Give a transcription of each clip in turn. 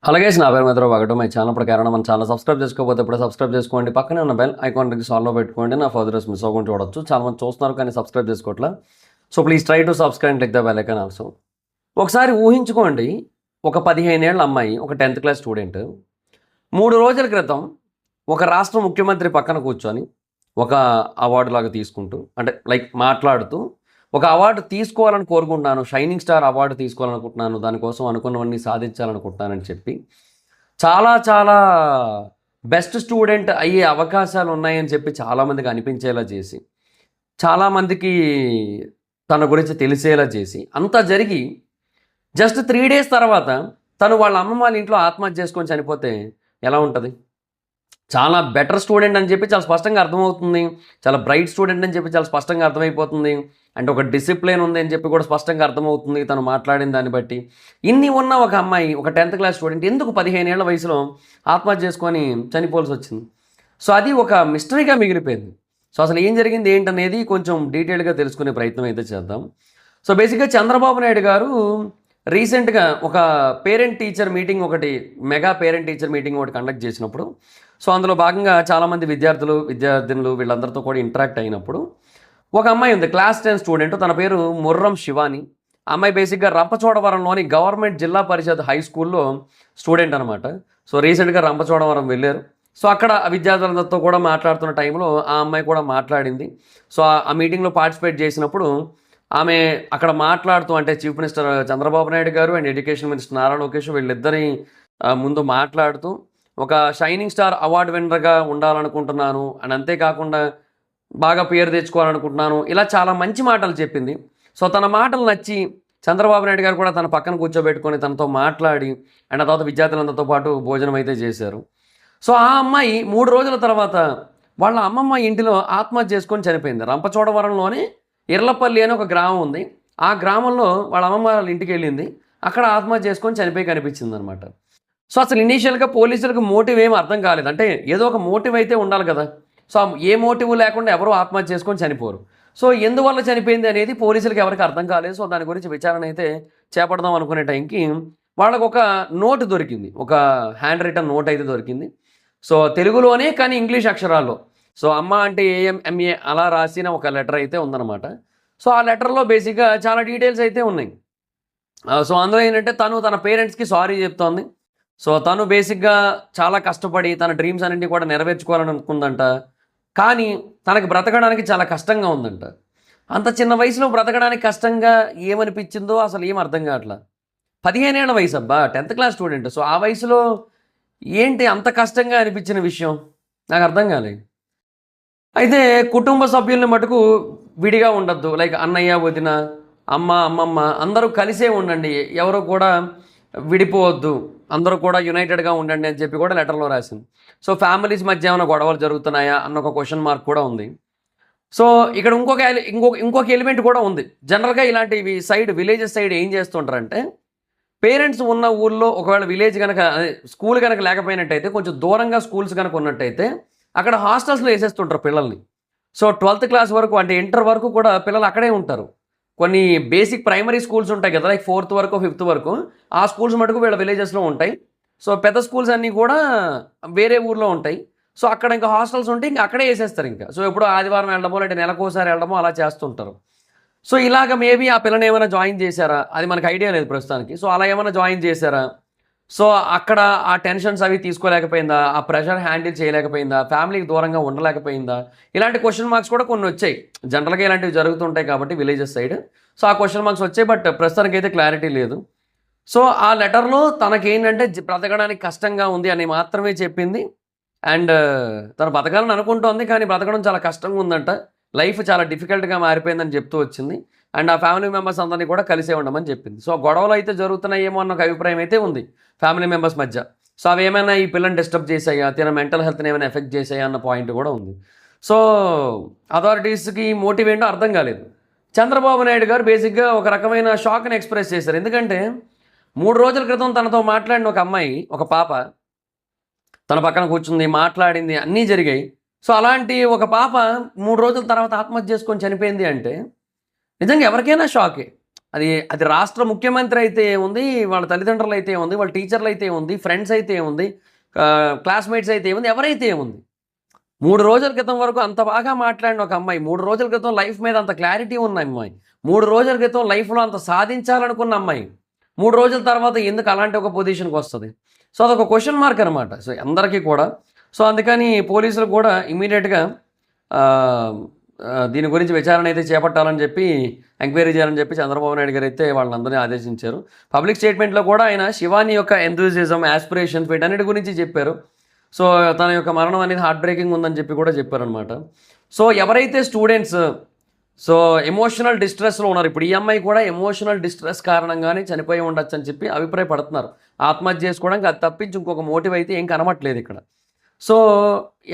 అలాగే నా పేరు మిత్రం ఒకటి మై ఛానల్ ప్రకారం మన ఛానల్ సబ్స్క్రైబ్ చేసుకోకపోతే ఇప్పుడు సబ్స్క్రైబ్ చేసుకోండి. పక్కనే ఉన్న బెల్ ఐకాన్కి సాల్వ్లో పెట్టుకోండి. నా ఫర్దర్స్ మిస్ అవ్వకుండా చూడొచ్చు. చాలా మంది చూస్తున్నారు కానీ సబ్స్క్రైబ్ చేసుకోవట్లా. So please try to subscribe and click the bell icon also. ఒకసారి ఊహించుకోండి, ఒక 15 ఏళ్ళ అమ్మాయి, ఒక 10th క్లాస్ స్టూడెంట్ 3 రోజుల క్రితం ఒక రాష్ట్ర ముఖ్యమంత్రి పక్కన కూర్చొని ఒక అవార్డు లాగా తీసుకుంటూ, అంటే లైక్ మాట్లాడుతూ, ఒక అవార్డు తీసుకోవాలని కోరుకుంటున్నాను, షైనింగ్ స్టార్ అవార్డు తీసుకోవాలనుకుంటున్నాను, దానికోసం అనుకున్నవన్నీ సాధించాలనుకుంటున్నానని చెప్పి చాలా చాలా బెస్ట్ స్టూడెంట్ అయ్యే అవకాశాలు ఉన్నాయని చెప్పి చాలామందికి అనిపించేలా చేసి, చాలామందికి తన గురించి తెలిసేలా చేసి, అంతా జరిగి జస్ట్ 3 డేస్ తర్వాత తను వాళ్ళ అమ్మమ్మ వాళ్ళ ఇంట్లో ఆత్మహత్య చేసుకొని చనిపోతే ఎలా ఉంటుంది? చాలా బెటర్ స్టూడెంట్ అని చెప్పి చాలా స్పష్టంగా అర్థమవుతుంది, చాలా బ్రైట్ స్టూడెంట్ అని చెప్పి చాలా స్పష్టంగా అర్థమైపోతుంది, అంటే ఒక డిసిప్లిన్ ఉంది అని చెప్పి కూడా స్పష్టంగా అర్థమవుతుంది తను మాట్లాడిన దాన్ని బట్టి. ఇన్ని ఉన్న ఒక అమ్మాయి, ఒక 10th క్లాస్ స్టూడెంట్ ఎందుకు 15 ఏళ్ల వయసులో ఆత్మహత్య చేసుకొని చనిపోవాల్సి వచ్చింది? సో అది ఒక మిస్టరీగా మిగిలిపోయింది. సో అసలు ఏం జరిగింది ఏంటనేది కొంచెం డీటెయిల్గా తెలుసుకునే ప్రయత్నం అయితే చేద్దాం. సో బేసిక్గా చంద్రబాబు నాయుడు గారు రీసెంట్గా ఒక పేరెంట్ టీచర్ మీటింగ్ ఒకటి, మెగా పేరెంట్ టీచర్ మీటింగ్ ఒకటి కండక్ట్ చేసినప్పుడు, సో అందులో భాగంగా చాలామంది విద్యార్థినులు వీళ్ళందరితో కూడా ఇంటరాక్ట్ అయినప్పుడు ఒక అమ్మాయి ఉంది, క్లాస్ 10 స్టూడెంట్, తన పేరు ముర్రం శివాని. అమ్మాయి బేసిక్గా రంపచోడవరంలోని గవర్నమెంట్ జిల్లా పరిషత్ హై స్కూల్లో స్టూడెంట్ అనమాట. సో రీసెంట్గా రంపచోడవరం వెళ్ళారు. సో అక్కడ విద్యార్థులందరితో కూడా మాట్లాడుతున్న టైంలో ఆ అమ్మాయి కూడా మాట్లాడింది. సో ఆ మీటింగ్లో పార్టిసిపేట్ చేసినప్పుడు ఆమె అక్కడ మాట్లాడుతూ, అంటే చీఫ్ మినిస్టర్ చంద్రబాబు నాయుడు గారు and education minister Nara Lokesh వీళ్ళిద్దరి ముందు మాట్లాడుతూ, ఒక షైనింగ్ స్టార్ అవార్డు విన్నర్గా ఉండాలనుకుంటున్నాను అని, అంతేకాకుండా బాగా పేరు తెచ్చుకోవాలనుకుంటున్నాను, ఇలా చాలా మంచి మాటలు చెప్పింది. సో తన మాటలు నచ్చి చంద్రబాబు నాయుడు గారు కూడా తన పక్కన కూర్చోబెట్టుకొని తనతో మాట్లాడి, అండ్ ఆ తర్వాత విద్యార్థులందరితో పాటు భోజనం అయితే చేశారు. సో ఆ అమ్మాయి 3 రోజుల తర్వాత వాళ్ళ అమ్మమ్మ ఇంటిలో ఆత్మహత్య చేసుకొని చనిపోయింది. రంపచోడవరంలోనే ఇర్లపల్లి అని ఒక గ్రామం ఉంది. ఆ గ్రామంలో వాళ్ళ అమ్మమ్మ వాళ్ళ ఇంటికి వెళ్ళింది. అక్కడ ఆత్మహత్య చేసుకొని చనిపోయి కనిపించింది అనమాట. సో అసలు ఇనీషియల్గా పోలీసులకు మోటివ్ ఏమి అర్థం కాలేదు. అంటే ఏదో ఒక మోటివ్ అయితే ఉండాలి కదా. సో ఏ మోటివ్ లేకుండా ఎవరు ఆత్మహత్య చేసుకొని చనిపోరు. సో ఎందువల్ల చనిపోయింది అనేది పోలీసులకు ఎవరికి అర్థం కాలేదు. సో దాని గురించి విచారణ అయితే చేపడదాం అనుకునే టైంకి వాళ్ళకు ఒక నోట్ దొరికింది, ఒక హ్యాండ్ రిటన్ నోట్ అయితే దొరికింది. సో తెలుగులోనే కానీ ఇంగ్లీష్ అక్షరాల్లో, సో అమ్మ అంటే AMMA అలా రాసిన ఒక లెటర్ అయితే ఉందన్నమాట. సో ఆ లెటర్లో బేసిక్గా చాలా డీటెయిల్స్ అయితే ఉన్నాయి. సో అందులో ఏంటంటే తను తన పేరెంట్స్కి సారీ చెప్తోంది. సో తను బేసిక్గా చాలా కష్టపడి తన డ్రీమ్స్ అన్నింటినీ కూడా నెరవేర్చుకోవాలని అనుకుందంట. కానీ తనకి బ్రతకడానికి చాలా కష్టంగా ఉందంట. అంత చిన్న వయసులో బ్రతకడానికి కష్టంగా ఏమనిపించిందో అసలు ఏం అర్థం కావట్లా. 15 ఏళ్ల వయసు అబ్బా, 10th క్లాస్ స్టూడెంట్. సో ఆ వయసులో ఏంటి అంత కష్టంగా అనిపించిన విషయం నాకు అర్థం కాలేదు. అయితే కుటుంబ సభ్యుల్ని మటుకు విడిగా ఉండద్దు, లైక్ అన్నయ్య, వదిన, అమ్మ, అమ్మమ్మ అందరూ కలిసే ఉండండి, ఎవరు కూడా విడిపోవద్దు, అందరూ కూడా యునైటెడ్గా ఉండండి అని చెప్పి కూడా లెటర్లో రాసింది. సో ఫ్యామిలీస్ మధ్య ఏమైనా గొడవలు జరుగుతున్నాయా అన్న ఒక క్వశ్చన్ మార్క్ కూడా ఉంది. సో ఇక్కడ ఇంకొక ఎలిమెంట్ కూడా ఉంది. జనరల్గా ఇలాంటివి విలేజెస్ సైడ్ ఏం చేస్తుంటారంటే, పేరెంట్స్ ఉన్న ఊళ్ళో ఒకవేళ విలేజ్ కనుక స్కూల్ కనుక లేకపోయినట్టయితే, కొంచెం దూరంగా స్కూల్స్ కనుక ఉన్నట్టయితే అక్కడ హాస్టల్స్లో వేసేస్తుంటారు పిల్లల్ని. సో 12th క్లాస్ వరకు, అంటే ఇంటర్ వరకు కూడా పిల్లలు అక్కడే ఉంటారు. కొన్ని బేసిక్ ప్రైమరీ స్కూల్స్ ఉంటాయి కదా, లైక్ 4th వరకు 5th వరకు, ఆ స్కూల్స్ మటుకు వీళ్ళ విలేజెస్లో ఉంటాయి. సో పెద్ద స్కూల్స్ అన్నీ కూడా వేరే ఊర్లో ఉంటాయి. సో అక్కడ ఇంకా హాస్టల్స్ ఉంటే ఇంకా అక్కడే వేసేస్తారు ఇంకా. సో ఎప్పుడో ఆదివారం వెళ్ళడమో లేదంటే నెలకోసారి వెళ్ళడమో అలా చేస్తుంటారు. సో ఇలాగ మేబీ ఆ పిల్లని ఏమైనా జాయిన్ చేశారా అది మనకు ఐడియా లేదు ప్రస్తుతానికి. సో అలా ఏమైనా జాయిన్ చేశారా, సో అక్కడ ఆ టెన్షన్స్ అవి తీసుకోలేకపోయిందా, ఆ ప్రెషర్ హ్యాండిల్ చేయలేకపోయిందా, ఫ్యామిలీకి దూరంగా ఉండలేకపోయిందా, ఇలాంటి క్వశ్చన్ మార్క్స్ కూడా కొన్ని వచ్చాయి. జనరల్గా ఇలాంటివి జరుగుతుంటాయి కాబట్టి విలేజెస్ సైడ్. సో ఆ క్వశ్చన్ మార్క్స్ వచ్చాయి, బట్ ప్రస్తుతానికి అయితే క్లారిటీ లేదు. సో ఆ లెటర్లో తనకేంటంటే బ్రతకడానికి కష్టంగా ఉంది అని మాత్రమే చెప్పింది. అండ్ తను బతకాలని అనుకుంటోంది, కానీ బ్రతకడం చాలా కష్టంగా ఉందంట, లైఫ్ చాలా డిఫికల్ట్గా మారిపోయిందని చెప్తూ వచ్చింది. అండ్ ఆ ఫ్యామిలీ మెంబర్స్ అందరినీ కూడా కలిసే ఉండమని చెప్పింది. సో గొడవలు అయితే జరుగుతున్నాయేమో అన్న ఒక అభిప్రాయం అయితే ఉంది ఫ్యామిలీ మెంబర్స్ మధ్య. సో అవి ఏమైనా ఈ పిల్లని డిస్టర్బ్ చేసాయా, తిన మెంటల్ హెల్త్ని ఏమైనా ఎఫెక్ట్ చేసాయా అన్న పాయింట్ కూడా ఉంది. సో అథారిటీస్కి మోటివ్ ఏంటో అర్థం కాలేదు. చంద్రబాబు నాయుడు గారు బేసిక్గా ఒక రకమైన షాక్ని ఎక్స్ప్రెస్ చేశారు. ఎందుకంటే 3 రోజుల క్రితం తనతో మాట్లాడిన ఒక అమ్మాయి, ఒక పాప తన పక్కన కూర్చుంది, మాట్లాడింది, అన్నీ జరిగాయి. సో అలాంటి ఒక పాప 3 రోజుల తర్వాత ఆత్మహత్య చేసుకొని చనిపోయింది అంటే నిజంగా ఎవరికైనా షాకే. అది అది రాష్ట్ర ముఖ్యమంత్రి అయితే ఏముంది, వాళ్ళ తల్లిదండ్రులు అయితే ఏముంది, వాళ్ళ టీచర్లు అయితే ఏముంది, ఫ్రెండ్స్ అయితే ఏముంది, క్లాస్మేట్స్ అయితే ఏముంది, ఎవరైతే ఏముంది. 3 రోజుల క్రితం వరకు అంత బాగా మాట్లాడిన ఒక అమ్మాయి, 3 రోజుల క్రితం లైఫ్ మీద అంత క్లారిటీ ఉన్న అమ్మాయి, 3 రోజుల క్రితం లైఫ్‌లో అంత సాధించాలనుకున్న అమ్మాయి, 3 రోజుల తర్వాత ఎందుకు అలాంటి ఒక పొజిషన్‌కి వస్తది? సో, అదొక క్వెషన్ మార్క్ అనమాట. సో, అందరికీ కూడా. సో, అందుకని పోలీసులు కూడా ఇమ్మీడియేట్‌గా ఆహ్, దీని గురించి విచారణ అయితే చేపట్టాలని చెప్పి, ఎంక్వైరీ చేయాలని చెప్పి చంద్రబాబు నాయుడు గారైతే వాళ్ళందరినీ ఆదేశించారు. పబ్లిక్ స్టేట్మెంట్‌లో కూడా ఆయన శివాని యొక్క ఎంథూసియాజం, యాస్పిరేషన్స్ వీటన్నిటి గురించి చెప్పారు. సో, తన యొక్క మరణం అనేది హార్ట్ బ్రేకింగ్ ఉందని చెప్పి కూడా చెప్పారనమాట. సో, ఎవరైతే స్టూడెంట్స్ ఎమోషనల్ డిస్ట్రెస్‌లో ఉన్నారు. ఇప్పుడు ఈ అమ్మాయి కూడా ఎమోషనల్ డిస్ట్రెస్ కారణంగానే చనిపోయి ఉండొచ్చని చెప్పి అభిప్రాయపడుతున్నారు. ఆత్మహత్య చేసుకోవడానికి అది తప్పించి ఇంకొక మోటివ్ అయితే ఏం కనబట్లేదు ఇక్కడ. సో,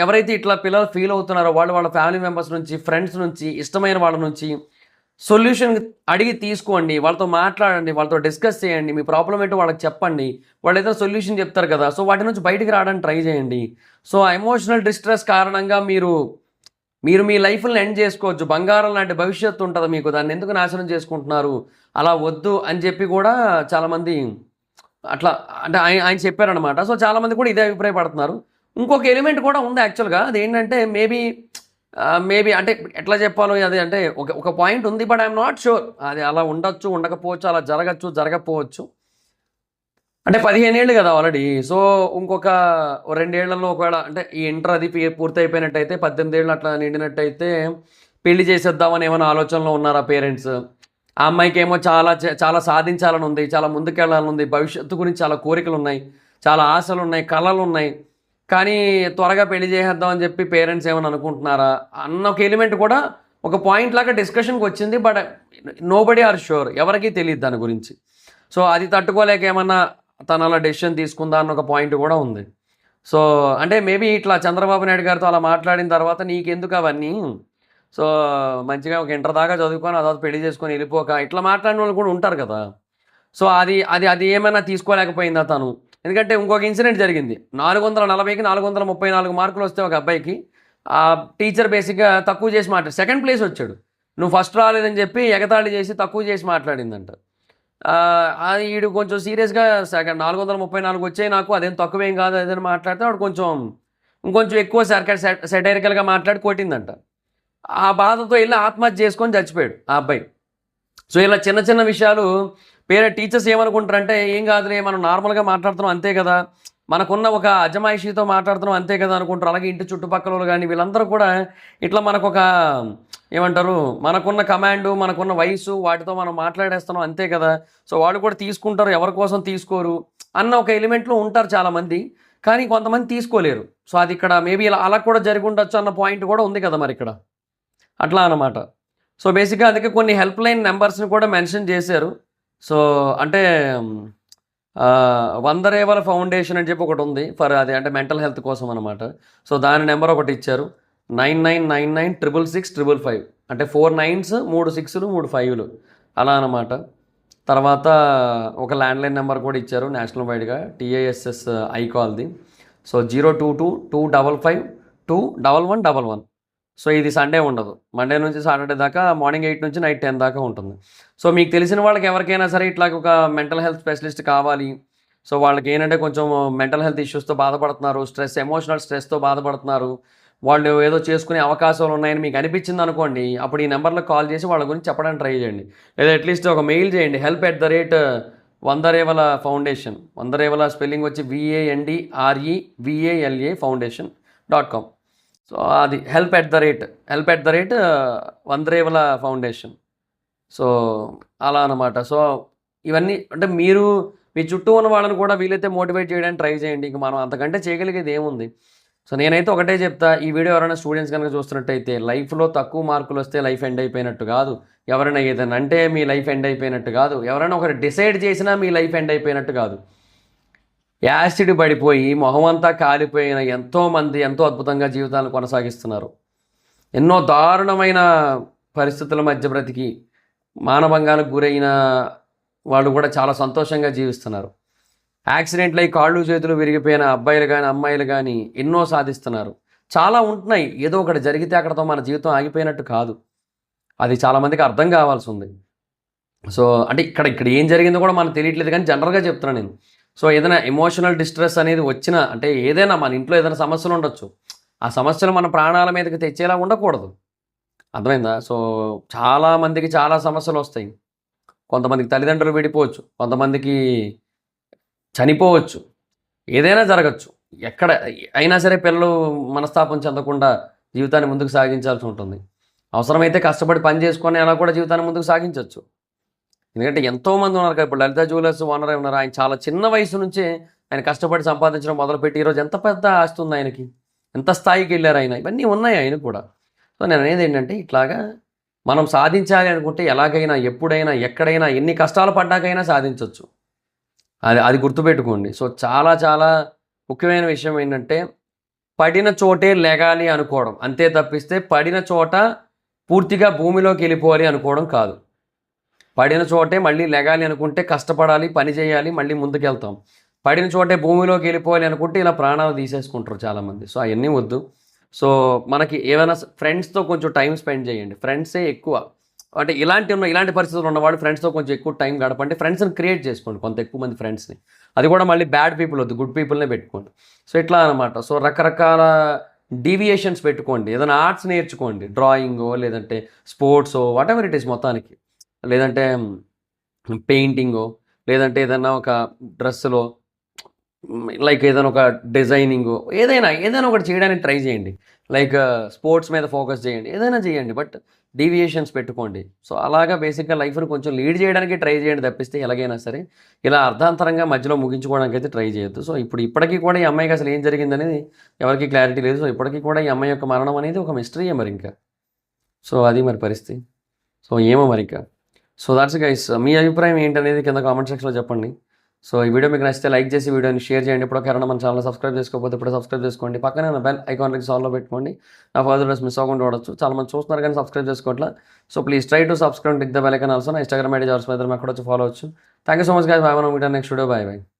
ఎవరైతే ఇట్లా పిల్లలు ఫీల్ అవుతున్నారో వాళ్ళు వాళ్ళ ఫ్యామిలీ మెంబర్స్ నుంచి, ఫ్రెండ్స్ నుంచి, ఇష్టమైన వాళ్ళ నుంచి సొల్యూషన్ అడిగి తీసుకోండి. వాళ్ళతో మాట్లాడండి. వాళ్ళతో డిస్కస్ చేయండి. మీ ప్రాబ్లమ్ ఏంటో వాళ్ళకి చెప్పండి. వాళ్ళు ఏదైనా సొల్యూషన్ చెప్తారు కదా! సో, వాటి నుంచి బయటికి రావడానికి ట్రై చేయండి. సో, ఎమోషనల్ డిస్ట్రెస్ కారణంగా మీరు మీ లైఫ్‌ని ఎండ్ చేసుకోవచ్చు. బంగారం లాంటి భవిష్యత్తు ఉంటది మీకు. దాన్ని ఎందుకు నాశనం చేసుకుంటున్నారు? అలా వద్దు అని చెప్పి కూడా చాలామంది అట్లా అంటే ఆయన చెప్పారనమాట. సో, చాలామంది కూడా ఇదే అభిప్రాయపడుతున్నారు. ఇంకొక ఎలిమెంట్ కూడా ఉంది యాక్చువల్‌గా. అదేంటంటే మేబీ అంటే ఎట్లా చెప్పాలో అది అంటే ఒక పాయింట్ ఉంది. But I'm not sure. అది అలా ఉండొచ్చు, ఉండకపోవచ్చు, అలా జరగచ్చు, జరగకపోవచ్చు. అంటే 15 ఏళ్ళు కదా ఆల్రెడీ. సో, ఇంకొక 2 ఏళ్లలో ఒకవేళ అంటే ఈ ఇంటర్ అది పూర్తయిపోయినట్టయితే 18 ఏళ్ళు అట్లా నిండినట్టయితే పెళ్లి చేసేద్దామని ఏమైనా ఆలోచనలో ఉన్నారా పేరెంట్స్? ఆ అమ్మాయికేమో చాలా సాధించాలని ఉంది. చాలా ముందుకెళ్ళాలని ఉంది. భవిష్యత్తు గురించి చాలా కోరికలున్నాయి. చాలా ఆశలున్నాయి. కలలున్నాయి. కానీ త్వరగా పెళ్లి చేసేద్దాం అని చెప్పి పేరెంట్స్ ఏమైనా అనుకుంటున్నారా? అన్న ఒక ఎలిమెంట్ కూడా ఒక పాయింట్ లాగా డిస్కషన్‌కి వచ్చింది. But nobody are sure. ఎవరికీ తెలీదు దాని గురించి. సో, అది తట్టుకోలేక ఏమన్నా తను అలా డెసిషన్ తీసుకుందా అన్న ఒక పాయింట్ కూడా ఉంది. సో, అంటే మేబీ ఇట్లా చంద్రబాబు నాయుడు గారితో అలా మాట్లాడిన తర్వాత నీకెందుకు అవన్నీ? సో, మంచిగా ఒక ఇంటర్ దాకా చదువుకొని ఆ తర్వాత పెళ్లి చేసుకొని వెళ్ళిపోక ఇట్లా మాట్లాడిన వాళ్ళు కూడా ఉంటారు కదా! సో, అది ఏమైనా తీసుకోలేకపోయిందా తను? ఎందుకంటే ఇంకొక ఇన్సిడెంట్ జరిగింది. 440కి 434 మార్కులు వస్తే ఒక అబ్బాయికి టీచర్ బేసిక్‌గా తక్కువ చేసి సెకండ్ ప్లేస్ వచ్చాడు. నువ్వు ఫస్ట్ రాలేదని చెప్పి ఎగతాళి చేసి తక్కువ చేసి మాట్లాడిందంట. అది ఈడు కొంచెం సీరియస్‌గా 434 వచ్చాయి నాకు అదేం తక్కువేం కాదు అదని మాట్లాడితే వాడు ఇంకొంచెం ఎక్కువ సెటైరికల్‌గా మాట్లాడి కొట్టిందంట. ఆ బాధతో ఎళ్లి ఆత్మహత్య చేసుకొని చచ్చిపోయాడు ఆ అబ్బాయి. సో, ఇలా చిన్న చిన్న విషయాలు టీచర్స్ ఏమనుకుంటారంటే ఏం కాదులే మనం నార్మల్‌గా మాట్లాడుతున్నాం అంతే కదా! మనకున్న ఒక అజమాయిషీతో మాట్లాడుతున్నాం అంతే కదా అనుకుంటారు. అలాగే ఇంటి చుట్టుపక్కలోళ్ళు గాని వీళ్ళందరూ కూడా ఇట్లా మనకొక ఏమంటారు మనకున్న కమాండు, మనకున్న వయసు వాటితో మనం మాట్లాడేస్తున్నాం అంతే కదా! సో, వాళ్ళు కూడా తీసుకుంటారు ఎవరి కోసం తీసుకోరు అన్న ఒక ఎలిమెంట్‌లో ఉంటారు చాలామంది. కానీ కొంతమంది తీసుకోలేరు. సో, అది ఇక్కడ మేబీ అలా కూడా జరిగుండొచ్చు అన్న పాయింట్ కూడా ఉంది కదా మరిక్కడ. అట్లా అనమాట. సో, బేసిక్‌గా అందుకే కొన్ని హెల్ప్ లైన్ నంబర్స్‌ని కూడా మెన్షన్ చేశారు. సో, అంటే 100 రేవల ఫౌండేషన్ అని చెప్పి ఒకటుంది. అది అంటే మెంటల్ హెల్త్ కోసం అనమాట. సో, దాని నెంబర్ ఒకటి ఇచ్చారు. 9999666555 అంటే 4 9స్ 3 6లు 3 5లు అలా అనమాట. తర్వాత ఒక ల్యాండ్‌లైన్ నెంబర్ కూడా ఇచ్చారు నేషనల్ వైడ్‌గా TISS ఐకాల్‌ది. సో, 022255211111. సో, ఇది సండే ఉండదు. మండే నుంచి సాటర్డే దాకా మార్నింగ్ 8 నుంచి నైట్ 10 దాకా ఉంటుంది. సో, మీకు తెలిసిన వాళ్ళకి ఎవరికైనా సరే ఇట్లా ఒక మెంటల్ హెల్త్ స్పెషలిస్ట్ కావాలి. సో, వాళ్ళకి ఏంటంటే కొంచెం మెంటల్ హెల్త్ ఇష్యూస్‌తో బాధపడుతున్నారు. ఎమోషనల్ స్ట్రెస్‌తో బాధపడుతున్నారు. వాళ్ళు ఏదో చేసుకునే అవకాశాలు ఉన్నాయని మీకు అనిపించింది అనుకోండి. అప్పుడు ఈ నెంబర్‌లో కాల్ చేసి వాళ్ళ గురించి చెప్పడానికి ట్రై చేయండి. లేదా అట్‌లీస్ట్ ఒక మెయిల్ చేయండి. help@100రేవల ఫౌండేషన్. 100 రేవల స్పెల్లింగ్ వచ్చి VANDREVALA ఫౌండేషన్.com. సో, అది help@100 రేవల ఫౌండేషన్. సో, అలా అనమాట. సో, ఇవన్నీ అంటే మీరు మీ చుట్టూ ఉన్న వాళ్ళని కూడా వీలైతే మోటివేట్ చేయడానికి ట్రై చేయండి. ఇంక మనం అంతకంటే చేయగలిగేది ఏముంది? సో, నేనైతే ఒకటే చెప్తా. ఈ వీడియో ఎవరైనా స్టూడెంట్స్ కనుక చూస్తున్నట్టయితే లైఫ్‌లో తక్కువ మార్కులు వస్తే లైఫ్ ఎండ్ అయిపోయినట్టు కాదు. ఎవరైనా ఏదైనా అంటే మీ లైఫ్ ఎండ్ అయిపోయినట్టు కాదు. ఎవరైనా ఒకరు డిసైడ్ చేసినా మీ లైఫ్ ఎండ్ అయిపోయినట్టు కాదు. యాసిడ్ పడిపోయి మొహమంతా కాలిపోయిన ఎంతోమంది ఎంతో అద్భుతంగా జీవితాలను కొనసాగిస్తున్నారు. ఎన్నో దారుణమైన పరిస్థితుల మధ్య బ్రతికి మానభంగాలకు గురైన వాళ్ళు కూడా చాలా సంతోషంగా జీవిస్తున్నారు. యాక్సిడెంట్లు అయ్యి కాళ్ళు చేతులు విరిగిపోయిన అబ్బాయిలు కానీ అమ్మాయిలు కానీ ఎన్నో సాధిస్తున్నారు. చాలా ఉంటున్నాయి. ఏదో ఒకటి జరిగితే అక్కడతో మన జీవితం ఆగిపోయినట్టు కాదు. అది చాలామందికి అర్థం కావాల్సి ఉంది. సో అంటే ఇక్కడ ఇక్కడ ఏం జరిగిందో కూడా మనకు తెలియట్లేదు కానీ జనరల్గా చెప్తున్నాను నేను. సో ఏదైనా ఎమోషనల్ డిస్ట్రెస్ అనేది వచ్చినా అంటే ఏదైనా మన ఇంట్లో ఏదైనా సమస్యలు ఉండొచ్చు, ఆ సమస్యలు మన ప్రాణాల మీదకి తెచ్చేలా ఉండకూడదు. అర్థమైందా? సో చాలామందికి చాలా సమస్యలు వస్తాయి. కొంతమందికి తల్లిదండ్రులు విడిపోవచ్చు, కొంతమందికి చనిపోవచ్చు, ఏదైనా జరగచ్చు. ఎక్కడ అయినా సరే పిల్లలు మనస్తాపం చెందకుండా జీవితాన్ని ముందుకు సాగించాల్సి ఉంటుంది. అవసరమైతే కష్టపడి పని చేసుకొని అలా కూడా జీవితాన్ని ముందుకు సాగించవచ్చు. ఎందుకంటే ఎంతోమంది ఉన్నారు కదా, ఇప్పుడు లలిత జ్యువెలర్స్ ఓనర్ ఉన్నారు, ఆయన చాలా చిన్న వయసు నుంచే ఆయన కష్టపడి సంపాదించడం మొదలుపెట్టి ఈరోజు ఎంత పెద్ద ఆస్తి ఉంది ఆయనకి, ఎంత స్థాయికి వెళ్ళారు ఆయన, ఇవన్నీ ఉన్నాయి ఆయన కూడా. సో నేను అనేది ఏంటంటే ఇట్లాగా మనం సాధించాలి అనుకుంటే ఎలాగైనా ఎప్పుడైనా ఎక్కడైనా ఎన్ని కష్టాలు పడ్డాకైనా సాధించవచ్చు. అది అది గుర్తుపెట్టుకోండి. సో చాలా చాలా ముఖ్యమైన విషయం ఏంటంటే పడిన చోటే లెగాలి అనుకోవడం, అంతే తప్పిస్తే పడిన చోట పూర్తిగా భూమిలోకి వెళ్ళిపోవాలి అనుకోవడం కాదు. పడిన చోటే మళ్ళీ లెగాలి అనుకుంటే కష్టపడాలి, పని చేయాలి, మళ్ళీ ముందుకెళ్తాం. పడిన చోటే భూమిలోకి వెళ్ళిపోవాలి అనుకుంటే ఇలా ప్రాణాలు తీసేసుకుంటారు చాలామంది. సో అవన్నీ వద్దు. సో మనకి ఏమైనా ఫ్రెండ్స్తో కొంచెం టైం స్పెండ్ చేయండి. ఫ్రెండ్సే ఎక్కువ అంటే ఇలాంటి పరిస్థితులు ఉన్నవాడు ఫ్రెండ్స్తో కొంచెం ఎక్కువ టైం గడపండి. ఫ్రెండ్స్ని క్రియేట్ చేసుకోండి, కొంత ఎక్కువ మంది ఫ్రెండ్స్ని. అది కూడా మళ్ళీ బ్యాడ్ పీపుల్ వద్దు, గుడ్ పీపుల్నే పెట్టుకోండి. సో ఇట్లా అనమాట. సో రకరకాల డీవియేషన్స్ పెట్టుకోండి. ఏదైనా ఆర్ట్స్ నేర్చుకోండి, డ్రాయింగో లేదంటే స్పోర్ట్సో వాటెవర్ ఇట్ ఈస్ మొత్తానికి, లేదంటే పెయింటింగో, లేదంటే ఏదైనా ఒక డ్రెస్సులో లైక్ ఏదైనా ఒక డిజైనింగో ఏదైనా ఒకటి చేయడానికి ట్రై చేయండి. లైక్ స్పోర్ట్స్ మీద ఫోకస్ చేయండి, ఏదైనా చేయండి, బట్ డీవియేషన్స్ పెట్టుకోండి. సో అలాగా బేసిక్గా లైఫ్ని కొంచెం లీడ్ చేయడానికి ట్రై చేయండి తప్పిస్తే ఎలాగైనా సరే ఇలా అర్ధాంతరంగా మధ్యలో ముగించుకోవడానికి అయితే ట్రై చేయొద్దు. సో ఇప్పటికీ కూడా ఈ అమ్మాయికి అసలు ఏం జరిగిందనేది ఎవరికి క్లారిటీ లేదు. సో ఇప్పటికీ కూడా ఈ అమ్మాయి యొక్క మరణం అనేది ఒక మిస్టరీయే మరి ఇంకా. సో అది మరి పరిస్థితి. సో ఏమో మరి ఇంకా. సో దాట్స్ గైస్, మీ అభిప్రాయం ఏంటనేది కింద కామెంట్ సెక్షన్లో చెప్పండి. సో ఈ వీడియో మీకు నచ్చితే లైక్ చేసి వీడియోని షేర్ చేయండి. ఇప్పుడు ఎవరైనా మన ఛానల్ సబ్స్క్రైబ్ చేసుకోకపోతే ఇప్పుడు సబ్స్క్రైబ్ చేసుకోండి. పక్కనే ఉన్న బెల్ ఐకాన్ ఆల్లో పెట్టుకోండి. నా ఫర్దర్ వీడియోస్ మిస్ అవ్వకుండా చూడొచ్చు. చాలా మంది చూస్తున్నారు కానీ సబ్స్క్రైబ్ చేసుకోవట్లా. So please try to subscribe tick the bell icon also. నా ఇన్స్టాగ్రామ్ ఐడి జార్స్ మీద అక్కడ వచ్చి ఫాలో అవచ్చు. Thank you so much guys. Bye. మనం video next video. Bye bye.